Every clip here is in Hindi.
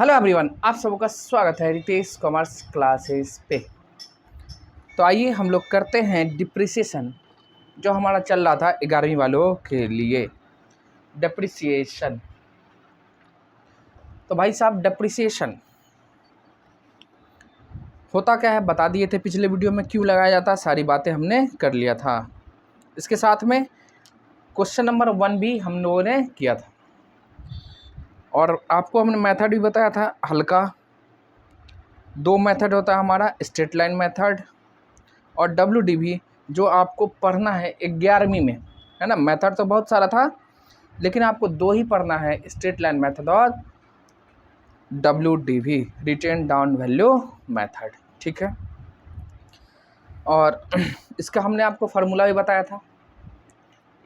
हेलो एवरीवन, आप सबका स्वागत है रितेश कॉमर्स क्लासेस पे। तो आइए हम लोग करते हैं डिप्रिसिएशन, जो हमारा चल रहा था 11वीं वालों के लिए। डिप्रिसिएशन तो भाई साहब, डिप्रिसिएशन होता क्या है बता दिए थे पिछले वीडियो में, क्यों लगाया जाता, सारी बातें हमने कर लिया था। इसके साथ में क्वेश्चन नंबर 1 भी हम लोगों ने किया था और आपको हमने मेथड भी बताया था हल्का। 2 मेथड होता है हमारा, स्ट्रेट लाइन मेथड और WDV, जो आपको पढ़ना है 11वीं में, है ना। मेथड तो बहुत सारा था लेकिन आपको 2 ही पढ़ना है, स्ट्रेट लाइन मेथड और WDV, written down value method, ठीक है। और इसका हमने आपको फार्मूला भी बताया था।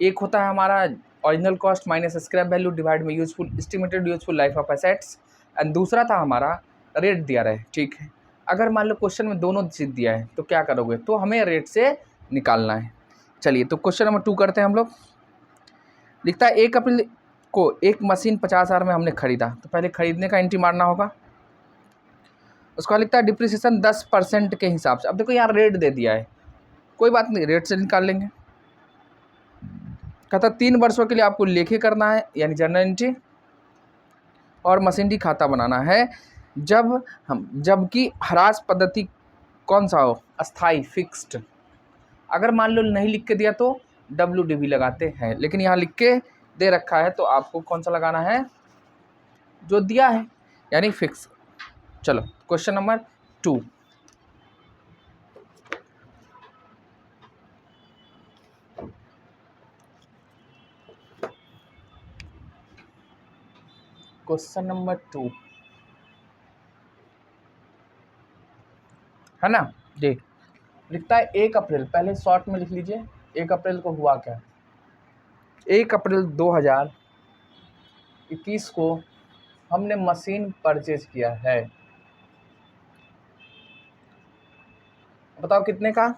एक होता है हमारा original cost minus scrap value divide में useful estimated useful life of assets, and दूसरा था हमारा रेट दिया रहे, ठीक है। अगर मान लो क्वेश्चन में दोनों चीज़ दिया है तो क्या करोगे, तो हमें रेट से निकालना है। चलिए तो क्वेश्चन नंबर 2 करते हैं हम लोग। लिखता है 1 अप्रैल को एक मशीन 50,000 में हमने खरीदा, तो पहले खरीदने का एंट्री मारना होगा। उसका लिखता है डिप्रिसिएशन 10% के हिसाब से। अब देखो यहाँ रेट दे दिया है, कोई बात नहीं, रेट से निकाल लेंगे। कहता 3 वर्षों के लिए आपको लेखे करना है, यानी जर्नल एंट्री, और मशीनरी खाता बनाना है। जबकि ह्रास पद्धति कौन सा हो, अस्थाई फिक्स्ड। अगर मान लो नहीं लिख के दिया तो WDV लगाते हैं, लेकिन यहाँ लिख के दे रखा है तो आपको कौन सा लगाना है, जो दिया है, यानी फिक्स। चलो क्वेश्चन नंबर 2। क्वेश्चन नंबर 2 है ना जी। लिखता है 1 अप्रैल, पहले शॉर्ट में लिख लीजिए 1 अप्रैल को हुआ क्या। 1 अप्रैल 2021 को हमने मशीन परचेज किया है। बताओ कितने का,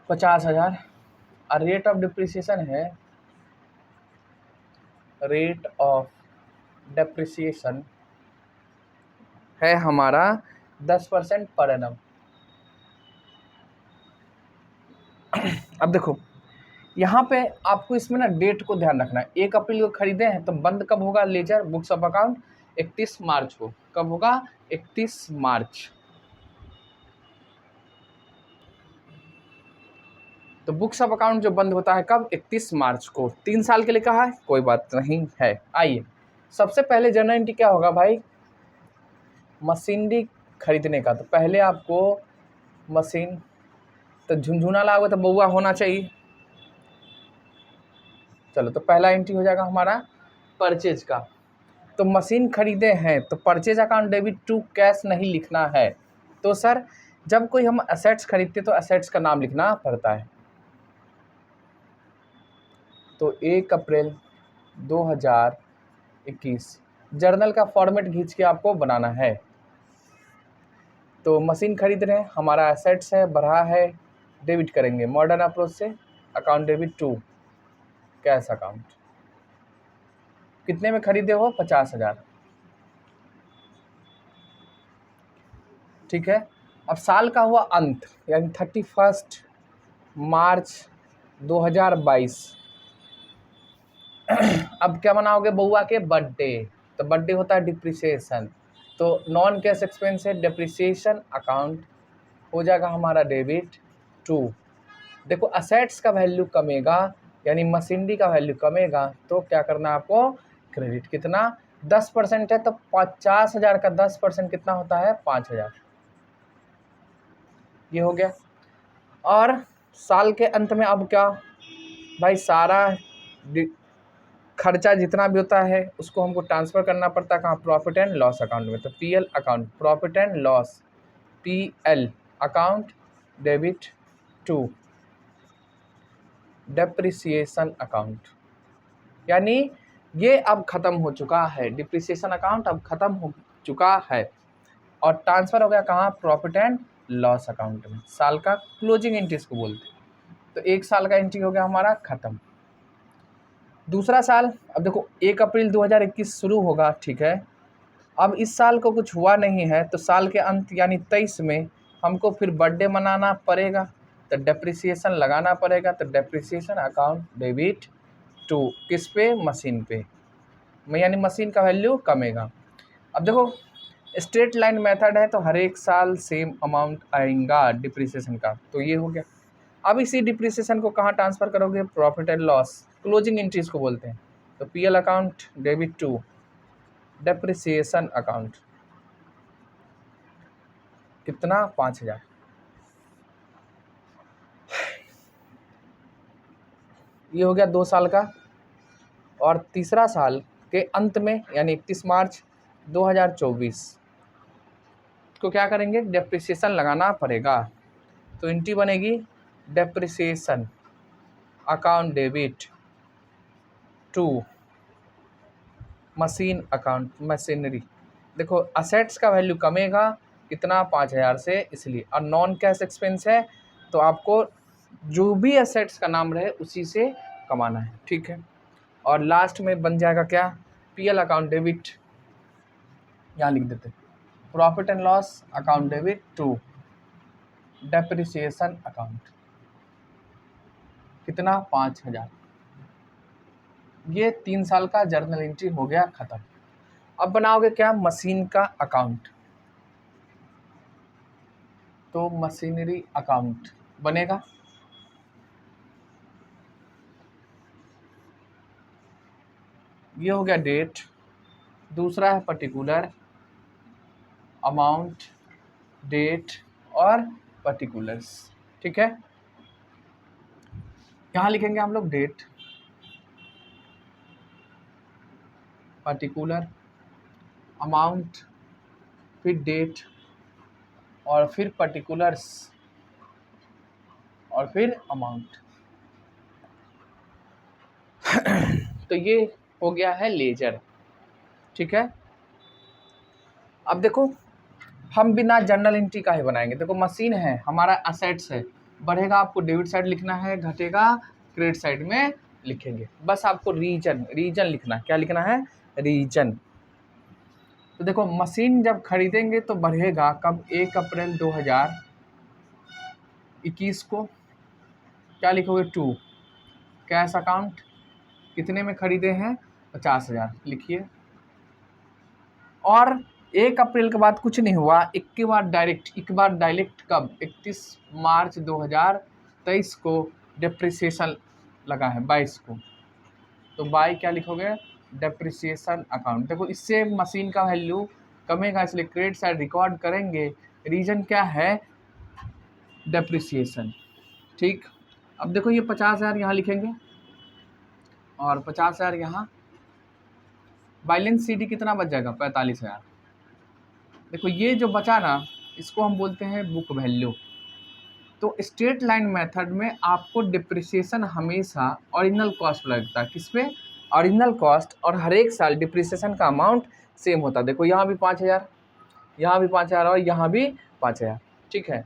50,000। और रेट ऑफ डिप्रिसिएशन है, रेट ऑफ डेप्रिसिएशन है हमारा 10% पर एनम। अब देखो यहाँ पे आपको इसमें ना डेट को ध्यान रखना है। 1 अप्रैल को खरीदे हैं तो बंद कब होगा लेजर बुक्स ऑफ अकाउंट, 31 मार्च को। कब होगा, 31 मार्च। तो बुक्स ऑफ अकाउंट जो बंद होता है कब, 31 मार्च को। 3 साल के लिए कहा है, कोई बात नहीं है। आइए सबसे पहले जर्नल एंट्री क्या होगा भाई, मशीनरी खरीदने का। तो पहले आपको मशीन, तो झुनझुना लागो तो बउआ होना चाहिए। चलो तो पहला एंट्री हो जाएगा हमारा परचेज का। तो मशीन खरीदे हैं तो purchase account debit to cash नहीं लिखना है। तो सर जब कोई हम असेट्स खरीदते तो असेट्स का नाम लिखना पड़ता है। तो 1 अप्रैल 2021 जर्नल का फॉर्मेट खींच के आपको बनाना है। तो मशीन खरीद रहे हैं, हमारा एसेट्स है, बढ़ा है, डेबिट करेंगे मॉडर्न अप्रोच से, account debit to cash account. कितने में खरीदे हो, 50,000, ठीक है। अब साल का हुआ अंत, यानी 31 मार्च 2022। अब क्या मनाओगे, बउआ के बर्थडे। तो बर्थडे होता है डिप्रिसिएशन, तो नॉन कैश एक्सपेंस है, डिप्रिसिएशन अकाउंट हो जाएगा हमारा डेबिट टू। देखो असेट्स का वैल्यू कमेगा, यानी मशीनरी का वैल्यू कमेगा, तो क्या करना है आपको, क्रेडिट। कितना, 10% है तो 50,000 का 10% कितना होता है, 5,000। ये हो गया। और साल के अंत में अब क्या भाई, सारा खर्चा जितना भी होता है उसको हमको ट्रांसफ़र करना पड़ता है कहाँ, प्रॉफिट एंड लॉस अकाउंट में। तो PL account, profit and loss, PL account debit to depreciation account. यानी ये अब ख़त्म हो चुका है, डिप्रिसिएशन अकाउंट अब ख़त्म हो चुका है और ट्रांसफ़र हो गया कहाँ, प्रॉफिट एंड लॉस अकाउंट में। साल का क्लोजिंग एंट्री इसको बोलते हैं। तो 1 साल का एंट्री हो गया हमारा ख़त्म। दूसरा साल, अब देखो 1 अप्रैल 2021 शुरू होगा, ठीक है। अब इस साल को कुछ हुआ नहीं है तो साल के अंत यानी 23 में हमको फिर बर्थडे मनाना पड़ेगा, तो डेप्रिसिएशन लगाना पड़ेगा। तो डेप्रिसिएशन अकाउंट डेबिट टू किस पे, मशीन पे, यानी मशीन का वैल्यू कमेगा। अब देखो स्ट्रेट लाइन मेथड है तो हर एक साल सेम अमाउंट आएगा डिप्रिसिएशन का, तो ये हो गया। अब इसी डिप्रिसिएशन को कहाँ ट्रांसफ़र करोगे, profit and loss, closing entries को बोलते हैं। तो PL account debit to depreciation account, कितना, 5000। ये हो गया 2 साल का। और तीसरा साल के अंत में यानी 31 मार्च 2024 को क्या करेंगे, डेप्रिसिएशन लगाना पड़ेगा। तो एंट्री बनेगी depreciation account debit to machine account, machinery. देखो असेट्स का वैल्यू कमेगा कितना, 5000 से, इसलिए। और नॉन कैश एक्सपेंस है तो आपको जो भी असेट्स का नाम रहे उसी से कमाना है, ठीक है। और लास्ट में बन जाएगा क्या, पीएल अकाउंट डेबिट, यहाँ लिख देते profit and loss account debit to depreciation account, कितना, 5000। ये 3 साल का जर्नल एंट्री हो गया खत्म। अब बनाओगे क्या, मशीन का अकाउंट, तो मशीनरी अकाउंट बनेगा। ये हो गया डेट, दूसरा है पर्टिकुलर, अमाउंट, डेट और पर्टिकुलर्स, ठीक है। यहाँ लिखेंगे हम लोग डेट, पर्टिकुलर, अमाउंट, फिर डेट और फिर पर्टिकुलर्स और फिर अमाउंट। तो ये हो गया है लेजर, ठीक है। अब देखो हम बिना जर्नल एंट्री का ही बनाएंगे। देखो मशीन है हमारा, असेट्स है, बढ़ेगा आपको डेबिट साइड लिखना है, घटेगा क्रेडिट साइड में लिखेंगे। बस आपको रीजन लिखना है। क्या लिखना है, रीजन। तो देखो मशीन जब खरीदेंगे तो बढ़ेगा कब, 1 अप्रैल 2021 को। क्या लिखोगे, टू कैश अकाउंट, कितने में खरीदे हैं, 50,000 लिखिए। और 1 अप्रैल के बाद कुछ नहीं हुआ, एक बार डायरेक्ट कब, 31 मार्च 2023 को डेप्रिसिएशन लगा है, 22 को। तो बाई क्या लिखोगे, डेप्रिसिएशन अकाउंट। देखो इससे मशीन का वैल्यू कमेगा, इसलिए क्रेडिट साइड रिकॉर्ड करेंगे। रीजन क्या है, डेप्रिसिएशन, ठीक। अब देखो ये 50,000 यहाँ लिखेंगे और 50,000 यहाँ। बैलेंस सीडी कितना बच जाएगा, 45,000। देखो ये जो बचा ना, इसको हम बोलते हैं बुक वैल्यू। तो स्ट्रेट लाइन मेथड में आपको डिप्रिसिएशन हमेशा ओरिजिनल कॉस्ट लगता है, किस पे, ओरिजिनल कॉस्ट। और हर एक साल डिप्रिसिएशन का अमाउंट सेम होता है। देखो यहाँ भी 5000, यहाँ भी 5000 और यहाँ भी 5000, ठीक है।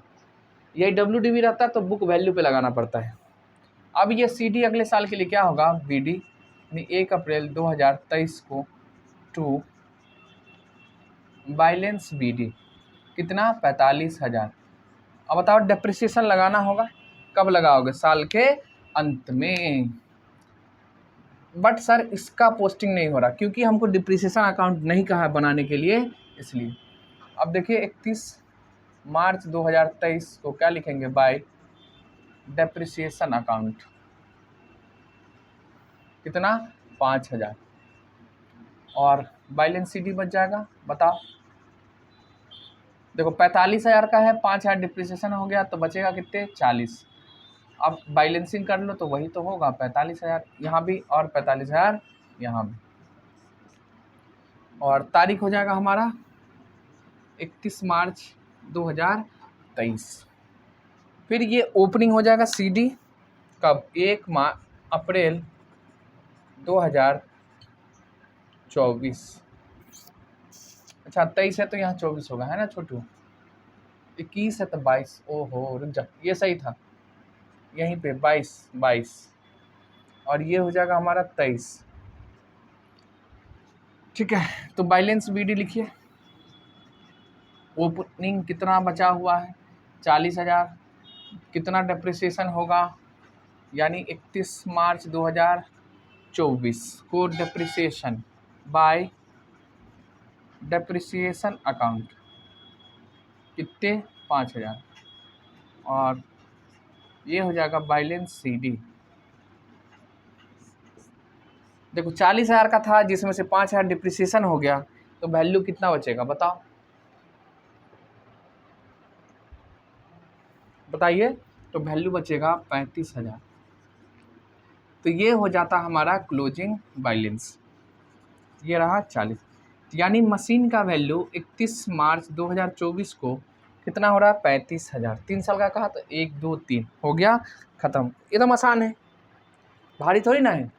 यही WDV रहता है तो बुक वैल्यू पे लगाना पड़ता है। अब ये CD अगले साल के लिए क्या होगा, BD, 1 अप्रैल 2023 को टू बैलेंस BD, कितना, 45,000। अब बताओ डेप्रिसिएशन लगाना होगा, कब लगाओगे, साल के अंत में। बट सर इसका पोस्टिंग नहीं हो रहा क्योंकि हमको डिप्रिसिएशन अकाउंट नहीं कहा है बनाने के लिए, इसलिए। अब देखिए 31 मार्च 2023 को क्या लिखेंगे, बाय डेप्रिसिएशन अकाउंट, कितना, 5000। और बैलेंस CD बच जाएगा, बताओ। देखो 45,000 का है, 5,000 डिप्रिसिएशन हो गया तो बचेगा कितने, 40। अब बैलेंसिंग कर लो तो वही तो होगा, 45,000 यहाँ भी और 45,000 यहाँ भी। और तारीख हो जाएगा हमारा 31 मार्च 2023। फिर ये ओपनिंग हो जाएगा CD कब, 1 अप्रैल 2024। अच्छा 23 है तो यहाँ 24 होगा, है ना छोटू। 21 है तो 22, ओहो रुक जा, ये सही था, यहीं पे 22। और ये हो जाएगा हमारा 23। ठीक है, तो बैलेंस BD लिखिए। ओपनिंग कितना बचा हुआ है, 40,000। कितना डिप्रिसिएशन होगा, यानी 31 मार्च 2024 को डिप्रिसिएशन बाय डिप्रिसिएशन अकाउंट कितने, 5,000। और ये हो जाएगा बैलेंस CD। देखो 40,000 का था, जिसमें से 5,000 डिप्रिसिएशन हो गया, तो वैल्यू कितना बचेगा बताओ, बताइए। तो वैल्यू बचेगा 35,000। तो ये हो जाता हमारा क्लोजिंग बैलेंस। ये रहा 40, यानी मशीन का वैल्यू 31 मार्च 2024 को कितना हो रहा है, 35,000। 3 साल का कहा तो 1 2 3 हो गया, ख़त्म। एकदम आसान है, भारी थोड़ी ना है।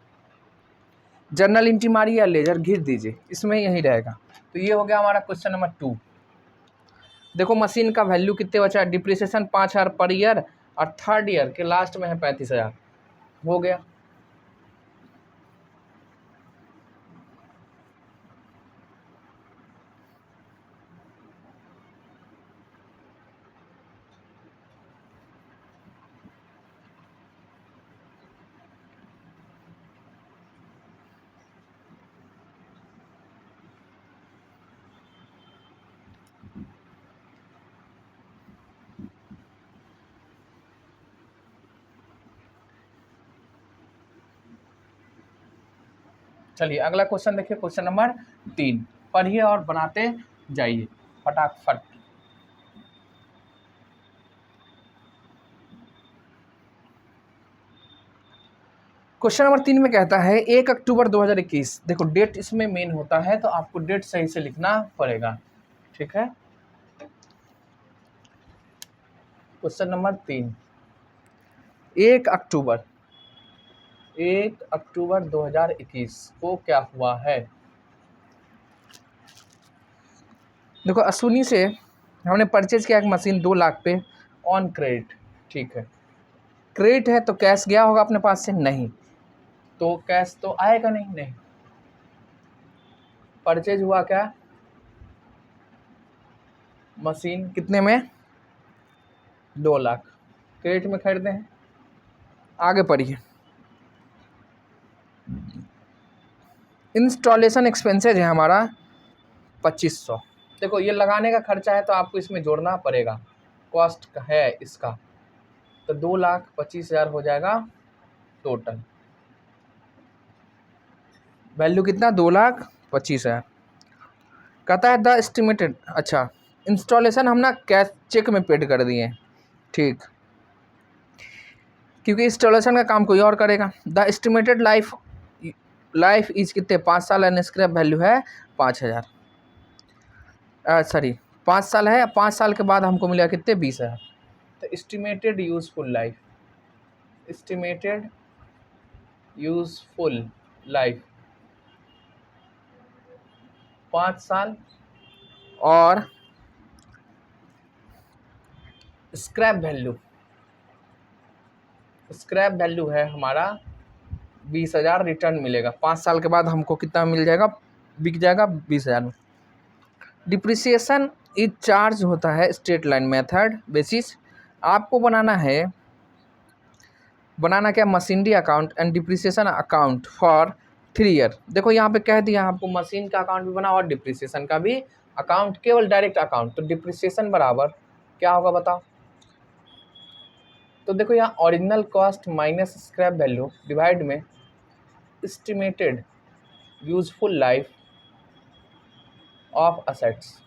जर्नल एंट्री मारिए या लेजर घिस दीजिए, इसमें यही रहेगा। तो ये हो गया हमारा क्वेश्चन नंबर 2। देखो मशीन का वैल्यू कितने बचा है, डिप्रिसिएशन 5,000 पर ईयर, और थर्ड ईयर के लास्ट में है 35,000। हो गया। चलिए अगला क्वेश्चन देखिए, क्वेश्चन नंबर 3। पढ़िए और बनाते जाइए फटाफट। क्वेश्चन नंबर 3 में कहता है 1 अक्टूबर 2021। देखो डेट इसमें मेन होता है, तो आपको डेट सही से लिखना पड़ेगा। ठीक है, क्वेश्चन नंबर 3, 1 अक्टूबर 2021 को क्या हुआ है। देखो अश्विनी से हमने परचेज किया एक मशीन 2 लाख पे ऑन क्रेडिट। ठीक है, क्रेडिट है तो कैश गया होगा अपने पास से, नहीं तो कैश तो आएगा नहीं। नहीं, परचेज हुआ क्या, मशीन कितने में, 2 लाख, क्रेडिट में खरीदे हैं। आगे पढ़िए, इंस्टॉलेशन एक्सपेंसेज है हमारा 2500। देखो ये लगाने का खर्चा है तो आपको इसमें जोड़ना पड़ेगा, कॉस्ट है इसका, तो 2,25,000 हो जाएगा टोटल। वैल्यू कितना, 2,25,000। कहता है द एस्टिमेटेड, अच्छा इंस्टॉलेशन हम ना कैश चेक में पेड कर दिए। ठीक, क्योंकि इंस्टॉलेशन का काम कोई और करेगा। द एस्टिमेटेड लाइफ इज कितने, 5 साल, एंड स्क्रैप वैल्यू है 5,000। सॉरी 5 साल है, 5 साल के बाद हमको मिलेगा कितने, 20,000। तो estimated useful life, estimated useful life 5 साल, और स्क्रैप वैल्यू है हमारा 20,000 रिटर्न मिलेगा। 5 साल के बाद हमको कितना मिल जाएगा, बिक जाएगा 20,000 में। डिप्रिसिएशन इज चार्ज होता है स्ट्रेट लाइन मेथड बेसिस। आपको बनाना क्या, machinery account and depreciation account for 3 year. देखो यहाँ पे कह दिया आपको मशीन का अकाउंट भी बना और डिप्रिसिएशन का भी अकाउंट, केवल डायरेक्ट अकाउंट। तो डिप्रिसिएशन बराबर क्या होगा बताओ। तो देखो यहाँ original cost minus scrap value divide में estimated useful life of assets.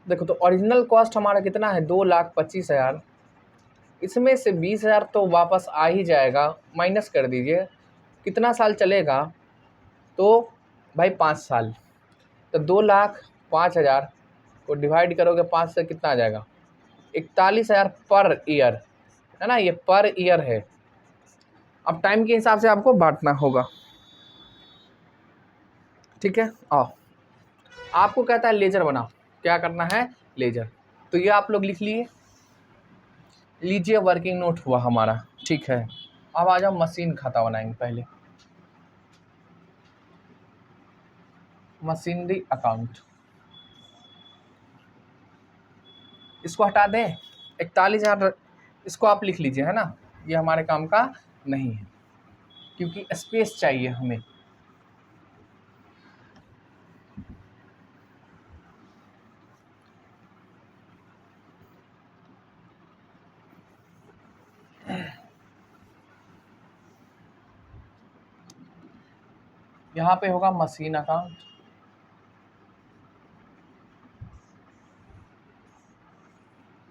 देखो तो ओरिजिनल कॉस्ट हमारा कितना है, 2,25,000। इसमें से 20,000 तो वापस आ ही जाएगा, माइनस कर दीजिए। कितना साल चलेगा, तो भाई 5 साल। तो 2,05,000 को डिवाइड करोगे 5 से, कितना आ जाएगा, 41,000 पर ईयर, है ना, ये पर ईयर है। अब टाइम के हिसाब से आपको बांटना होगा। ठीक है, आओ आपको कहता है लेजर बनाओ, क्या करना है, लेजर। तो ये आप लोग लिख लिए, लीजिए वर्किंग नोट हुआ हमारा, ठीक है। अब आ जाओ मशीन खाता बनाएंगे पहले, मशीनरी अकाउंट। इसको हटा दें, 41,000 इसको आप लिख लीजिए, है ना, ये हमारे काम का नहीं है क्योंकि स्पेस चाहिए हमें। यहाँ पे होगा मशीन अकाउंट,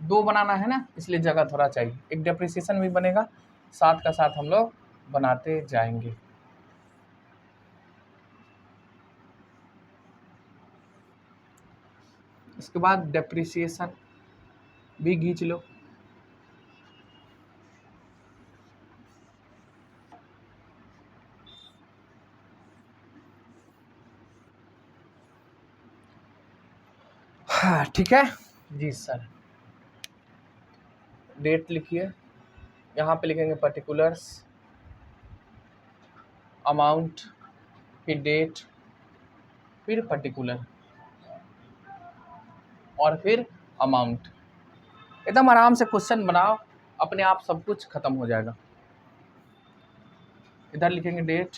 दो बनाना है ना, इसलिए जगह थोड़ा चाहिए। एक डेप्रिसिएशन भी बनेगा, साथ का साथ हम लोग बनाते जाएंगे। इसके बाद डेप्रिसिएशन भी खींच लो। हाँ ठीक है जी सर। डेट लिखिए, यहाँ पे लिखेंगे पर्टिकुलर्स, अमाउंट, फिर डेट, फिर पर्टिकुलर और फिर अमाउंट। एकदम आराम से क्वेश्चन बनाओ, अपने आप सब कुछ खत्म हो जाएगा। इधर लिखेंगे date,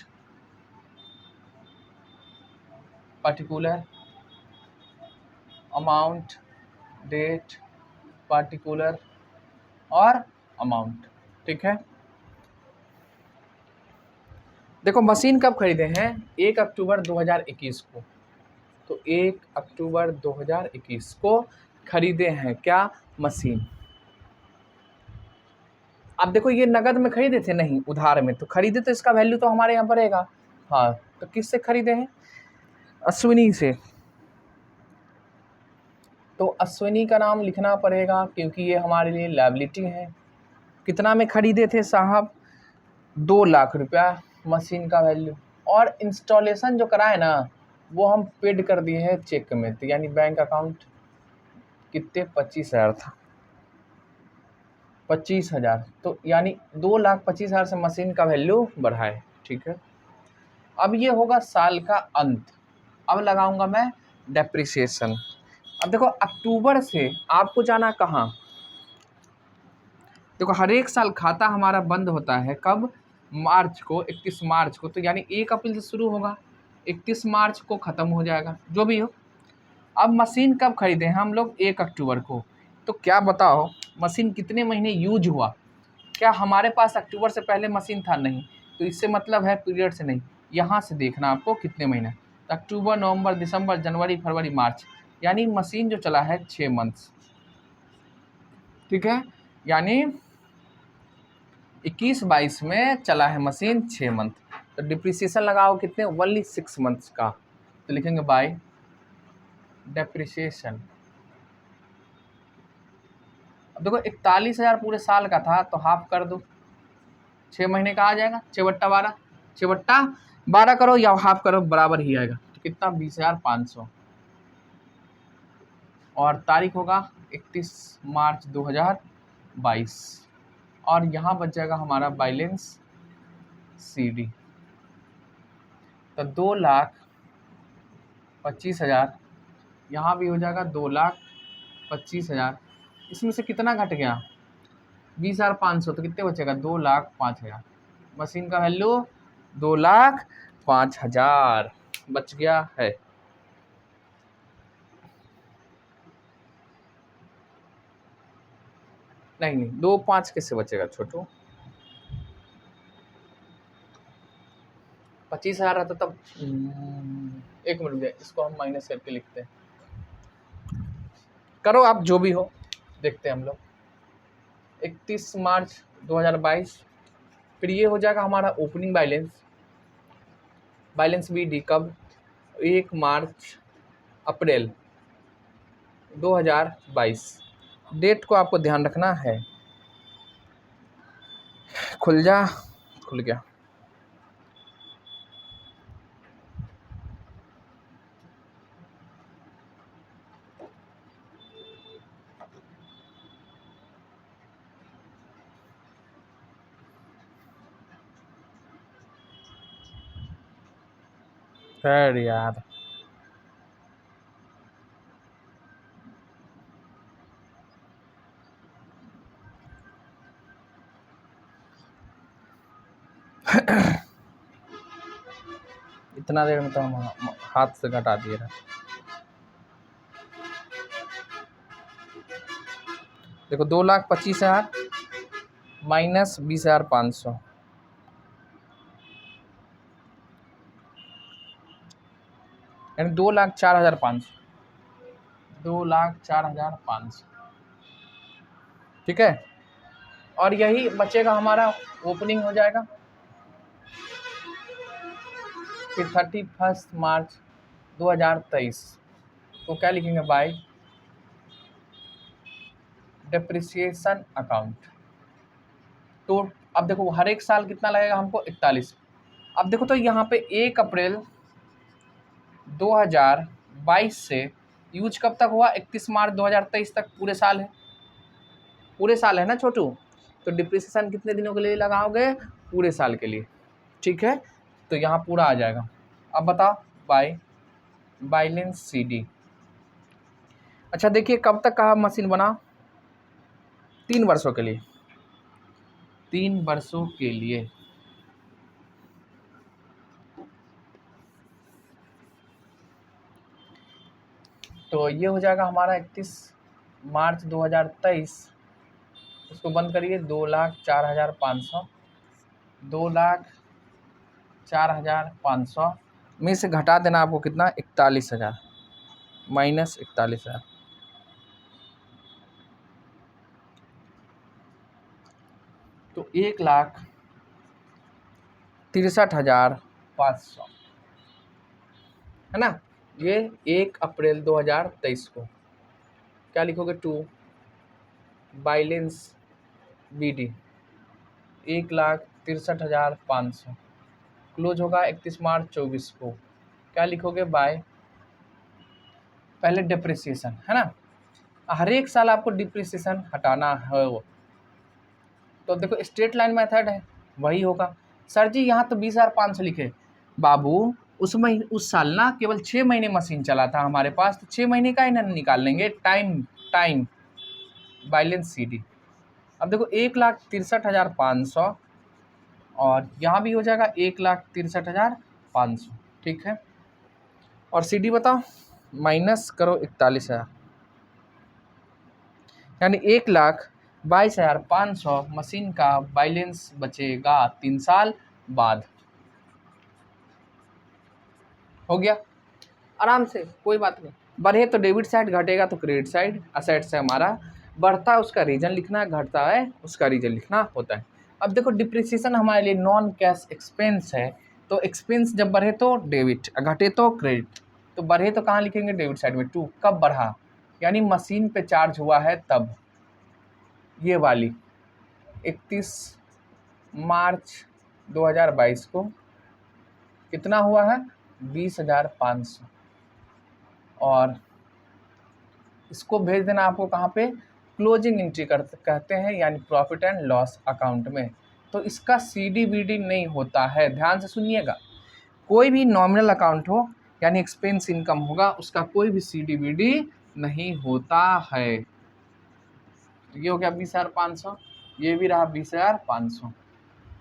particular, amount, date, particular और अमाउंट, ठीक है। देखो मशीन कब खरीदे हैं, 1 अक्टूबर 2021 को, तो 1 अक्टूबर 2021 को खरीदे हैं क्या, मशीन। अब देखो ये नगद में खरीदे थे, नहीं उधार में, तो खरीदे तो इसका वैल्यू तो हमारे यहाँ बढ़ेगा। हाँ तो किससे खरीदे हैं, अश्विनी से, तो अश्विनी का नाम लिखना पड़ेगा क्योंकि ये हमारे लिए लायबिलिटी है। कितना में खरीदे थे साहब, 2 लाख रुपया मशीन का वैल्यू, और इंस्टॉलेशन जो कराए ना वो हम पेड कर दिए हैं चेक में, तो यानी बैंक अकाउंट कितने, 25,000 था, 25,000, तो यानी 2,25,000 से मशीन का वैल्यू बढ़ा है, ठीक है। अब ये होगा साल का अंत, अब लगाऊंगा मैं डेप्रिसिएशन। अब देखो अक्टूबर से आपको जाना कहाँ, देखो हर एक साल खाता हमारा बंद होता है कब, मार्च को, 31 मार्च को, तो यानी 1 अप्रैल से शुरू होगा, 31 मार्च को ख़त्म हो जाएगा, जो भी हो। अब मशीन कब खरीदे हैं हम लोग, 1 अक्टूबर को, तो क्या बताओ मशीन कितने महीने यूज हुआ, क्या हमारे पास अक्टूबर से पहले मशीन था, नहीं, तो इससे मतलब है पीरियड से नहीं, यहाँ से देखना आपको कितने महीने, तो अक्टूबर, नवंबर, दिसंबर, जनवरी, फरवरी, मार्च, यानी मशीन जो चला है 6 मंथ्स, ठीक है। यानी 21-22 में चला है मशीन 6 मंथ, तो डिप्रिसिएशन लगाओ कितने, ओनली 6 मंथ्स का, तो लिखेंगे बाय डेप्रिसिएशन। अब देखो 41,000 पूरे साल का था, तो हाफ कर दो, 6 महीने का आ जाएगा, 6/12, 6/12 करो या हाफ करो बराबर ही आएगा, तो कितना, 20,500, और तारीख होगा 31 मार्च 2022, और यहाँ बच जाएगा हमारा बैलेंस CD, तो 2,25,000, यहाँ भी हो जाएगा 2,25,000, इसमें से कितना घट गया, 20,500, तो कितने बचेगा, 2,05,000, मशीन का वैल्यू 2,05,000 बच गया है। नहीं नहीं, 2,5 कैसे बचेगा छोटू, 25,000 रहता तब, एक मिनट रुकिए, इसको हम माइनस करके लिखते हैं, करो आप जो भी हो, देखते हैं हम लोग। 31 मार्च 2022, फिर ये हो जाएगा हमारा ओपनिंग बैलेंस, बैलेंस BD कब, 1 मार्च अप्रैल 2022, डेट को आपको ध्यान रखना है। खुल जा, खुल गया। खैर यार इतना देर में तो हम हाथ से घटा दिए रहे। देखो 2,25,000 माइनस 20,500, यानी 2,04,500, 2,04,500, ठीक है। और यही बचेगा हमारा, ओपनिंग हो जाएगा फिर 31 मार्च 2023 तो क्या लिखेंगे, बाय डेप्रिसिएशन अकाउंट। तो अब देखो हर एक साल कितना लगेगा हमको, 41। अब देखो तो यहाँ पे 1 अप्रैल 2022 से यूज कब तक हुआ, 31 मार्च 2023 तक, पूरे साल है, पूरे साल है ना छोटू। तो डिप्रिसिएशन कितने दिनों के लिए लगाओगे, पूरे साल के लिए, ठीक है। तो यहाँ पूरा आ जाएगा। अब बताओ बाय बैलेंस CD। अच्छा देखिए कब तक का मशीन बना, 3 वर्षों के लिए, 3 वर्षों के लिए। तो ये हो जाएगा हमारा 31 मार्च 2023, उसको बंद करिए, 2,04,500, 2,04,500 में से घटा देना आपको कितना, 41,000 माइनस 41,000, तो 1,63,500 है ना। ये 1 अप्रैल 2023 को क्या लिखोगे, 2 बैलेंस BD 1,63,500 क्लोज होगा 31 मार्च 24 को, क्या लिखोगे, बाय पहले डिप्रिसिएशन, है ना। हर एक साल आपको डिप्रिसिएशन हटाना है वो। तो देखो स्ट्रेट लाइन मेथड है, वही होगा। सर जी यहाँ तो 20,500 लिखे, बाबू उसमें उस साल ना केवल 6 महीने मशीन चला था हमारे पास, तो 6 महीने का ही ना निकाल लेंगे, टाइम बैलेंस CD। अब देखो 1,63,500 और यहाँ भी हो जाएगा 1,63,500, ठीक है। और CD बताओ, माइनस करो 41,000, यानी 1,22,500 मशीन का बैलेंस बचेगा 3 साल बाद। हो गया आराम से, कोई बात नहीं। बढ़े तो डेबिट साइड, घटेगा तो क्रेडिट साइड। असेट से हमारा बढ़ता है उसका रीजन लिखना है, घटता है उसका रीजन लिखना होता है। अब देखो डिप्रिसिएशन हमारे लिए नॉन कैश एक्सपेंस है, तो एक्सपेंस जब बढ़े तो डेबिट, घटे तो क्रेडिट। तो बढ़े तो कहाँ लिखेंगे, डेबिट साइड में 2। कब बढ़ा, यानी मशीन पे चार्ज हुआ है तब, ये वाली 31 मार्च 2022 को कितना हुआ है, 20,500। और इसको भेज देना आपको कहाँ पे, क्लोजिंग एंट्री कहते हैं, यानी प्रॉफिट एंड लॉस अकाउंट में। तो इसका CD BD नहीं होता है, ध्यान से सुनिएगा। कोई भी नॉमिनल अकाउंट हो यानी एक्सपेंस इनकम होगा, उसका कोई भी CD BD नहीं होता है। ये हो गया 20,500, ये भी रहा 20,500।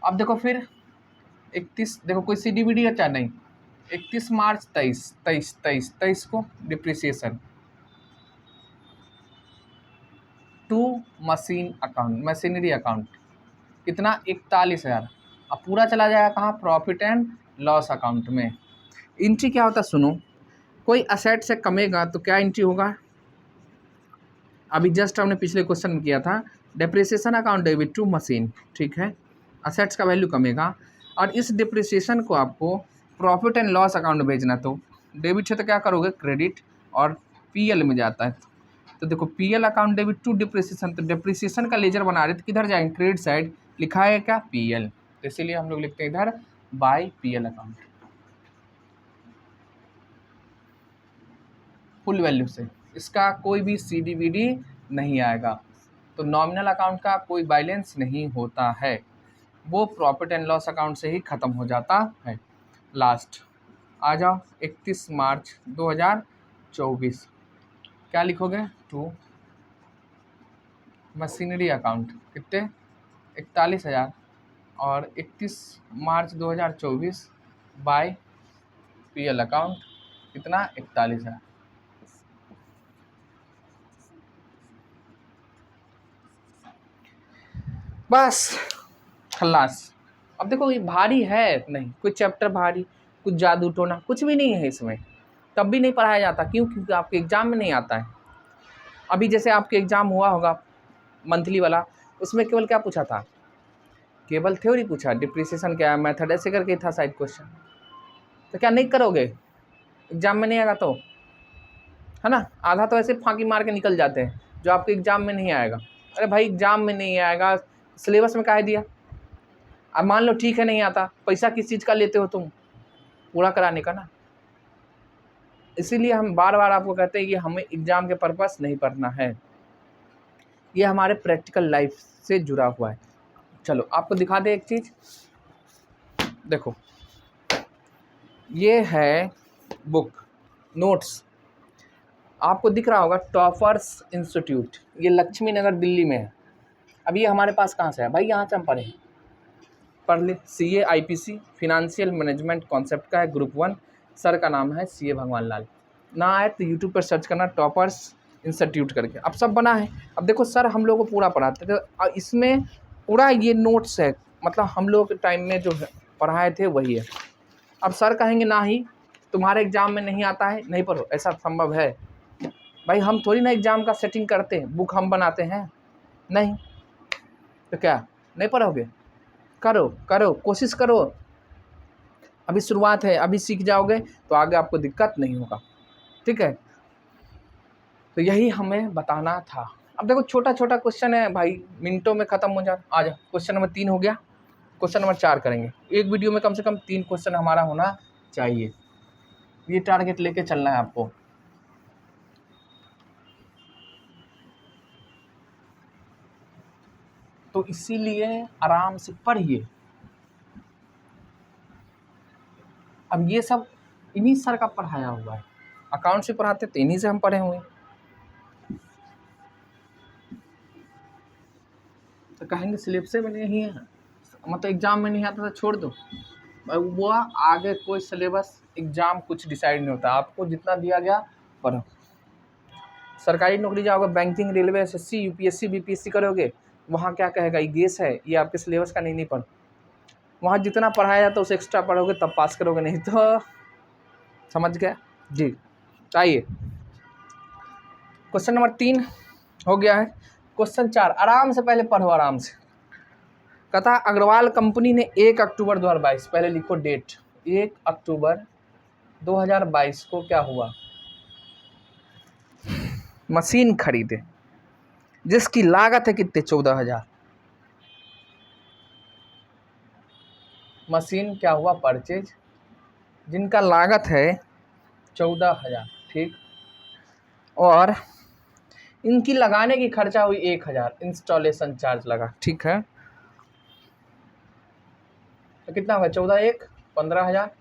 अब देखो फिर 31, देखो कोई CD BD है क्या, नहीं। 31 मार्च 23 को depreciation to machine account, machinery account कितना, 41,000। अब पूरा चला जाएगा कहाँ, प्रॉफिट एंड लॉस अकाउंट में। एंट्री क्या होता है सुनो, कोई असेट से कमेगा तो क्या एंट्री होगा, अभी जस्ट हमने पिछले क्वेश्चन में किया था, depreciation account debit to machine, ठीक है। असेट्स का वैल्यू कमेगा और इस डिप्रिसिएशन को आपको प्रॉफिट एंड लॉस अकाउंट में भेजना, तो डेबिट है तो क्या करोगे, क्रेडिट, और PL में जाता है। तो देखो PL account debit to depreciation, तो डिप्रिसिएशन का लेजर बना रहे तो किधर जाएंगे, क्रेडिट साइड, लिखा है क्या, PL, तो इसीलिए हम लोग लिखते हैं इधर by PL account full value से। इसका कोई भी CD BD नहीं आएगा। तो नॉमिनल अकाउंट का कोई बैलेंस नहीं होता है, वो प्रॉफिट एंड लॉस अकाउंट से ही ख़त्म हो जाता है लास्ट। आ जाओ 31 मार्च 2024 क्या लिखोगे, टू मशीनरी अकाउंट कितने 41,000 और 31 मार्च 2024 बाय पीएल अकाउंट कितना 41,000। बस खल्लास। अब देखो ये भारी है नहीं, कुछ चैप्टर भारी, कुछ जादू टोना कुछ भी नहीं है इसमें, तब भी नहीं पढ़ाया जाता। क्यों? क्योंकि आपके एग्जाम में नहीं आता है। अभी जैसे आपके एग्जाम हुआ होगा मंथली वाला, उसमें केवल क्या पूछा था, केवल थ्योरी पूछा, डिप्रिसिएशन क्या है, मेथड ऐसे करके था साइड क्वेश्चन। तो क्या नहीं करोगे, एग्जाम में नहीं आएगा तो, है ना। आधा तो ऐसे फांकी मार के निकल जाते हैं जो आपके एग्जाम में नहीं आएगा। अरे भाई एग्जाम में नहीं आएगा, सिलेबस में काहे दिया। अब मान लो ठीक है नहीं आता, पैसा किस चीज़ का लेते हो तुम, पूरा कराने का ना। इसीलिए हम बार बार आपको कहते हैं कि हमें एग्जाम के पर्पस नहीं पढ़ना है, ये हमारे प्रैक्टिकल लाइफ से जुड़ा हुआ है। चलो आपको दिखा दे एक चीज़, देखो ये है बुक नोट्स, आपको दिख रहा होगा टॉपर्स इंस्टीट्यूट, ये लक्ष्मी नगर दिल्ली में है। अब ये हमारे पास कहाँ से है भाई, यहाँ से हम पढ़े, पढ़ ले। CA IPC financial management concept का है, ग्रुप 1, सर का नाम है CA भगवान लाल। ना आए तो यूट्यूब पर सर्च करना टॉपर्स इंस्टीट्यूट करके, अब सब बना है। अब देखो सर हम लोग को पूरा पढ़ाते थे, इसमें पूरा ये नोट्स है, मतलब हम लोग के टाइम में जो पढ़ाए थे वही है। अब सर कहेंगे ना ही तुम्हारे एग्जाम में नहीं आता है नहीं पढ़ो, ऐसा संभव है भाई? हम थोड़ी ना एग्जाम का सेटिंग करते हैं, बुक हम बनाते हैं नहीं, तो क्या नहीं पढ़ोगे? करो करो कोशिश करो, अभी शुरुआत है, अभी सीख जाओगे तो आगे आपको दिक्कत नहीं होगा, ठीक है। तो यही हमें बताना था। अब देखो छोटा छोटा क्वेश्चन है भाई, मिनटों में ख़त्म हो जा। आ जा, क्वेश्चन नंबर 3 हो गया, क्वेश्चन नंबर 4 करेंगे। एक वीडियो में कम से कम 3 क्वेश्चन हमारा होना चाहिए, ये टारगेट लेके चलना है आपको। तो इसीलिए आराम से पढ़िए। अब ये सब इन्हीं सर का पढ़ाया हुआ है, अकाउंट से पढ़ाते तो इन्हीं से हम पढ़े हुए। तो कहेंगे सिलेबस में नहीं है, मतलब एग्जाम में नहीं आता तो छोड़ दो। वो आगे कोई सिलेबस एग्जाम कुछ डिसाइड नहीं होता, आपको जितना दिया गया पढ़ो। सरकारी नौकरी जाओगे, banking, railway, SSC, UPSC, BPSC करोगे, वहाँ क्या कहेगा ये गेस है, ये आपके सिलेबस का नहीं पढ़। वहाँ जितना पढ़ाया जाता है उसे एक्स्ट्रा पढ़ोगे तब पास करोगे, नहीं तो समझ गया जी। आइए क्वेश्चन नंबर 3 हो गया है। क्वेश्चन 4 आराम से पहले पढ़ो, आराम से। कथा अग्रवाल कंपनी ने 1 अक्टूबर 2022, पहले लिखो डेट, 1 अक्टूबर 2022 को क्या हुआ, मशीन खरीदे जिसकी लागत है कितने 14,000। मशीन क्या हुआ परचेज, जिनका लागत है 14,000, ठीक। और इनकी लगाने की खर्चा हुई 1,000, इंस्टॉलेशन चार्ज लगा, ठीक है। तो कितना हुआ 14 1 15,000,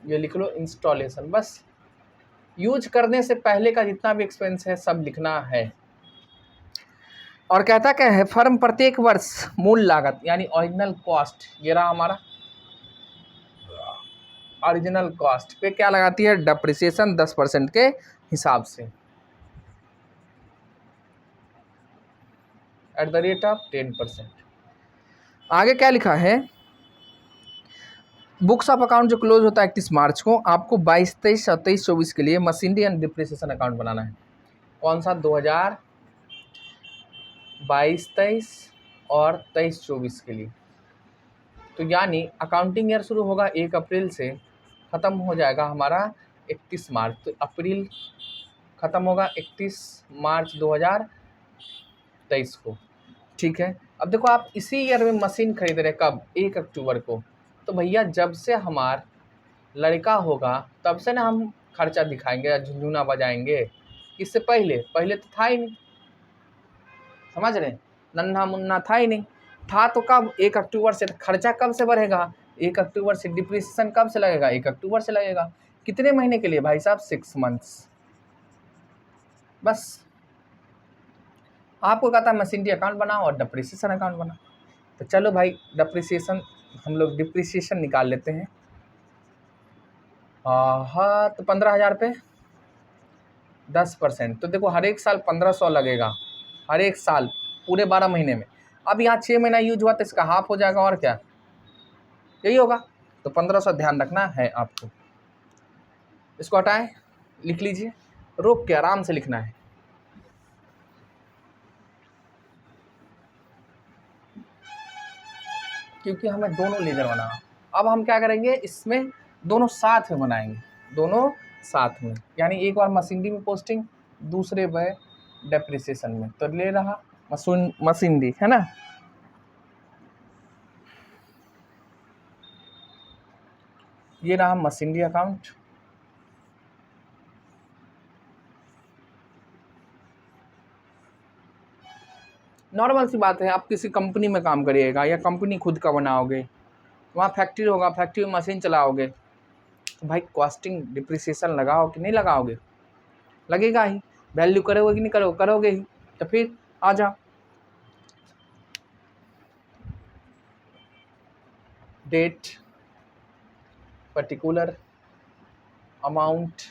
ये लिख लो इंस्टॉलेशन। बस यूज करने से पहले का जितना भी एक्सपेंस है सब लिखना है। और कहता क्या है, फर्म प्रत्येक वर्ष मूल लागत यानी ओरिजिनल कॉस्ट, ये रहा हमारा ओरिजिनल कॉस्ट पे क्या लगाती है, डिप्रिसिएशन 10% के हिसाब से एट द रेट ऑफ 10%। आगे क्या लिखा है, बुक्स ऑफ अकाउंट जो क्लोज होता है 31 मार्च को, आपको 22 23 और 23 24 के लिए मशीनरी एंड डिप्रिसिएशन अकाउंट बनाना है। कौन सा, 2022 23 और 23 24 के लिए। तो यानी अकाउंटिंग ईयर शुरू होगा 1 अप्रैल से, ख़त्म हो जाएगा हमारा 31 मार्च। तो अप्रैल ख़त्म होगा 31 मार्च 2023 को, ठीक है। अब देखो आप इसी ईयर में मशीन खरीद रहे, कब, 1 अक्टूबर को। तो भैया जब से हमारा लड़का होगा तब से ना हम खर्चा दिखाएंगे या झुंझुना बजाएंगे, इससे पहले तो था ही नहीं, समझ रहे, नन्हा मुन्ना था ही नहीं। था तो कब, 1 अक्टूबर से। खर्चा कब से बढ़ेगा, 1 अक्टूबर से। डिप्रिसिएशन कब से लगेगा, 1 अक्टूबर से लगेगा। कितने महीने के लिए भाई साहब? 6 मंथ्स। बस आपको कहता है मशीनरी अकाउंट बनाओ और डिप्रिसिएशन अकाउंट बनाओ। तो चलो भाई डिप्रिसिएशन, हम लोग डिप्रिसिएशन निकाल लेते हैं। हाँ, तो 15,000 पे 10%, तो देखो हर एक साल 1500 लगेगा, हर एक साल पूरे 12 महीने में। अब यहाँ 6 महीना यूज हुआ तो इसका हाफ हो जाएगा, और क्या यही होगा। तो 1500 ध्यान रखना है आपको। इसको हटाएं, लिख लीजिए, रोक के आराम से लिखना है। क्योंकि हमें दोनों लेजर बनाना। अब हम क्या करेंगे, इसमें दोनों साथ में बनाएंगे, दोनों साथ में, यानी एक बार मशीनरी में पोस्टिंग, दूसरे बार डेप्रिसिएशन में। तो ले रहा मशीनरी, है ना। ये रहा मशीनरी अकाउंट। नॉर्मल सी बात है, आप किसी कंपनी में काम करिएगा या कंपनी खुद का बनाओगे, वहाँ फैक्ट्री होगा, फैक्ट्री में मशीन चलाओगे, तो भाई कॉस्टिंग डिप्रिसिएशन लगाओ कि नहीं लगाओगे? लगेगा ही। वैल्यू करोगे कि नहीं करोगे? करोगे ही। तो फिर आ जाओ, date, particular, amount,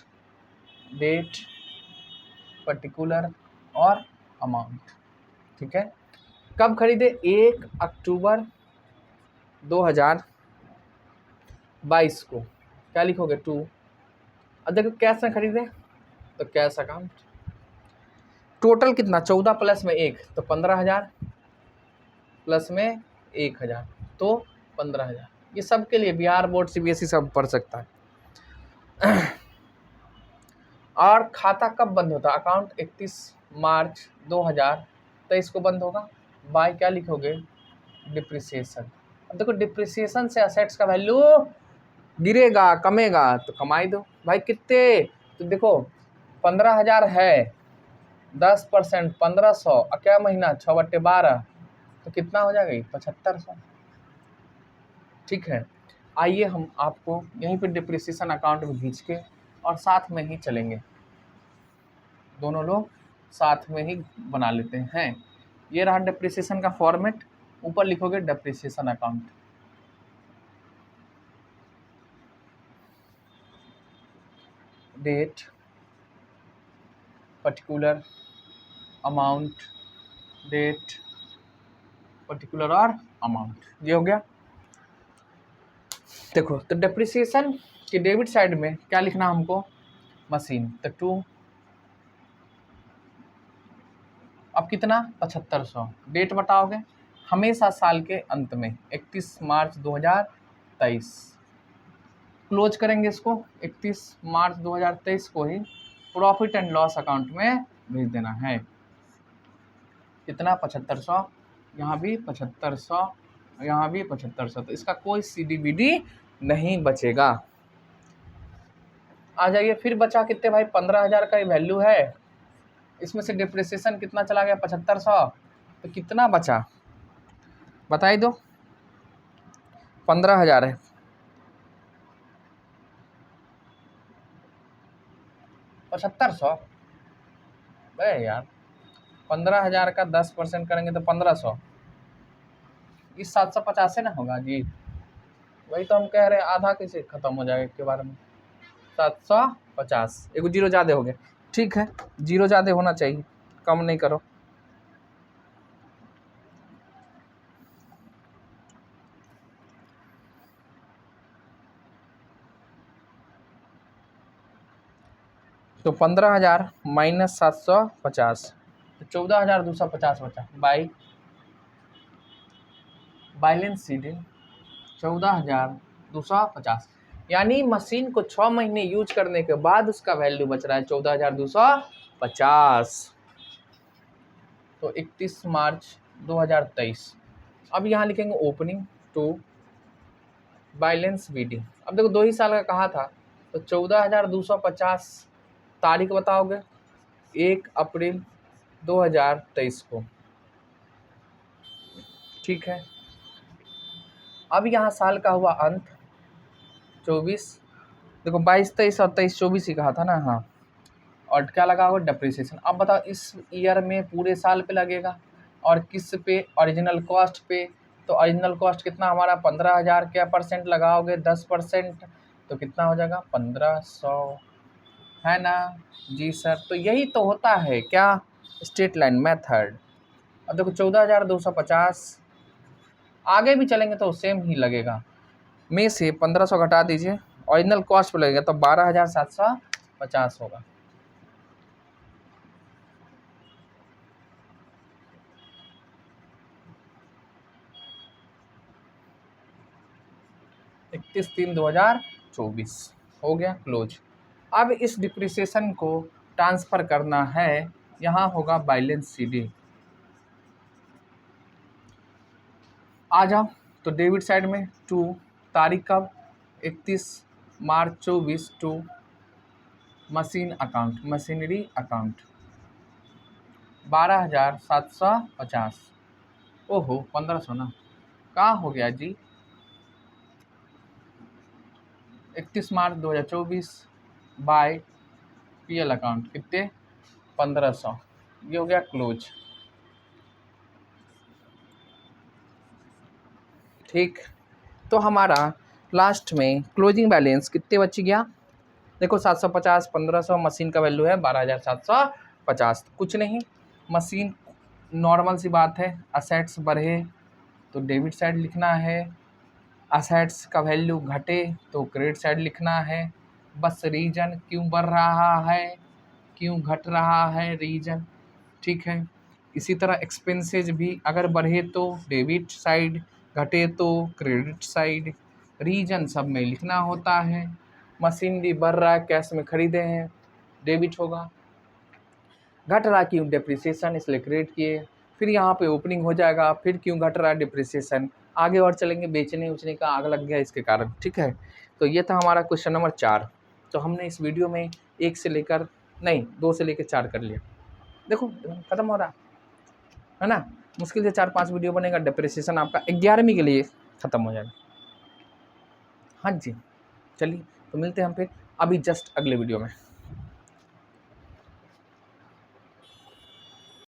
date, particular और अमाउंट। ठीक है। कब खरीदे? 1 अक्टूबर 2022 को। क्या लिखोगे? 2। अब देखो कैश में खरीदे तो कैश अकाउंट। टोटल कितना? 14 प्लस में 1 तो 15,000, प्लस में 1,000 तो 15,000। ये सब के लिए बिहार बोर्ड CBSE सब पढ़ सकता है। और खाता कब बंद होता है? अकाउंट 31 मार्च 2023 को बंद होगा। बाय क्या लिखोगे? डिप्रिसिएशन। अब देखो डिप्रिसिएशन से असेट्स का वैल्यू गिरेगा, कमेगा, तो कमाई दो भाई। कितने? तो देखो 15,000 है, 10% 1500, क्या महीना? 6/12, तो कितना हो जाएगा? 7500। ठीक है। आइए हम आपको यहीं पे डिप्रिसिएशन अकाउंट में खींच के और साथ में ही चलेंगे, दोनों लोग साथ में ही बना लेते हैं। ये रहा डिप्रिसिएशन का फॉर्मेट। ऊपर लिखोगे depreciation account, date, particular, amount, date, particular और अमाउंट। ये हो गया। देखो तो डिप्रिसिएशन की डेबिट साइड में क्या लिखना हमको? मशीन। तो 2। अब कितना? 7500। डेट बताओगे हमेशा साल के अंत में 31 मार्च 2023। क्लोज करेंगे इसको 31 मार्च 2023 को ही प्रॉफिट एंड लॉस अकाउंट में भेज देना है। कितना? 7500। यहाँ भी 7500, यहाँ भी 7500, तो इसका कोई CDBD नहीं बचेगा। आ जाइए, फिर बचा कितने भाई? 15,000 का ही वैल्यू है, इसमें से डिप्रिसिएशन कितना चला गया? 7500, तो कितना बचा बताई दो? 15,000 है, 7500। अरे यार 15,000 का 10% करेंगे तो 1500, इस 750 से ना होगा जी। वही तो हम कह रहे हैं, आधा कैसे खत्म हो जाएगा इसके बारे में। 750, एक जीरो ज़्यादा हो गया। ठीक है, जीरो ज़्यादा होना चाहिए, कम नहीं करो। तो 15,000 माइनस 750, तो 14,250 बचा। बैलेंस शीट 14,250, यानी मशीन को 6 महीने यूज करने के बाद उसका वैल्यू बच रहा है 14,250। तो 31 मार्च 2023। अब यहाँ लिखेंगे ओपनिंग टू बैलेंस बीडी। अब देखो 2 ही साल का कहा था, तो 14,250 तारीख बताओगे 1 अप्रैल 2023 को। ठीक है। अब यहाँ साल का हुआ अंत 24 देखो 22, 23 और 23, 24 ही कहा था ना, हाँ। और क्या लगा होगा? डिप्रिसिएशन। अब बताओ इस ईयर में पूरे साल पे लगेगा और किस पे? ओरिजिनल कॉस्ट पे। तो ओरिजिनल कॉस्ट कितना हमारा? 15,000। क्या परसेंट लगाओगे? 10%। तो कितना हो जाएगा? 1500, है ना? जी सर। तो यही तो होता है क्या? Straight line method. अब देखो 14,250, आगे भी चलेंगे तो सेम ही लगेगा। में से 1500 घटा दीजिए, ओरिजिनल कॉस्ट पे लगेगा तो 12,750 होगा। इकतीस 3/2024 हो गया क्लोज। अब इस डिप्रिसिएशन को ट्रांसफ़र करना है, यहाँ होगा बैलेंस सीडी। आ जाओ तो डेबिट साइड में 2, तारीख कब? 31 March 24 to machine account, machinery account 12,750। ओहो 1500 ना, कहाँ हो गया जी? 31 मार्च 2024 बाय पीएल अकाउंट कितने? 1500। ये हो गया क्लोज। ठीक, तो हमारा लास्ट में क्लोजिंग बैलेंस कितने बच गया? देखो 750, 1500, मशीन का वैल्यू है 12,750। कुछ नहीं, मशीन नॉर्मल सी बात है, असेट्स बढ़े तो डेबिट साइड लिखना है, असेट्स का वैल्यू घटे तो क्रेडिट साइड लिखना है। बस रीजन क्यों बढ़ रहा है, क्यों घट रहा है, रीजन। ठीक है, इसी तरह एक्सपेंसेज भी अगर बढ़े तो डेबिट साइड, घटे तो क्रेडिट साइड। रीजन सब में लिखना होता है। मशीनरी बढ़ रहा है, कैश में खरीदे हैं, डेबिट होगा। घट रहा क्यों? डिप्रिसिएशन, इसलिए क्रेडिट किए। फिर यहाँ पे ओपनिंग हो जाएगा, फिर क्यों घट रहा है? डिप्रिसिएशन। आगे और चलेंगे, बेचने उचने का आग लग गया इसके कारण। ठीक है, तो ये था हमारा क्वेश्चन नंबर 4। तो हमने इस वीडियो में 1 से लेकर, नहीं 2 से लेकर 4 कर लिया। देखो खत्म हो रहा है ना, मुश्किल से 4-5 वीडियो बनेगा, डिप्रिसिएशन आपका 11वीं के लिए ख़त्म हो जाएगा। हाँ जी, चलिए तो मिलते हैं हम फिर अभी जस्ट अगले वीडियो में।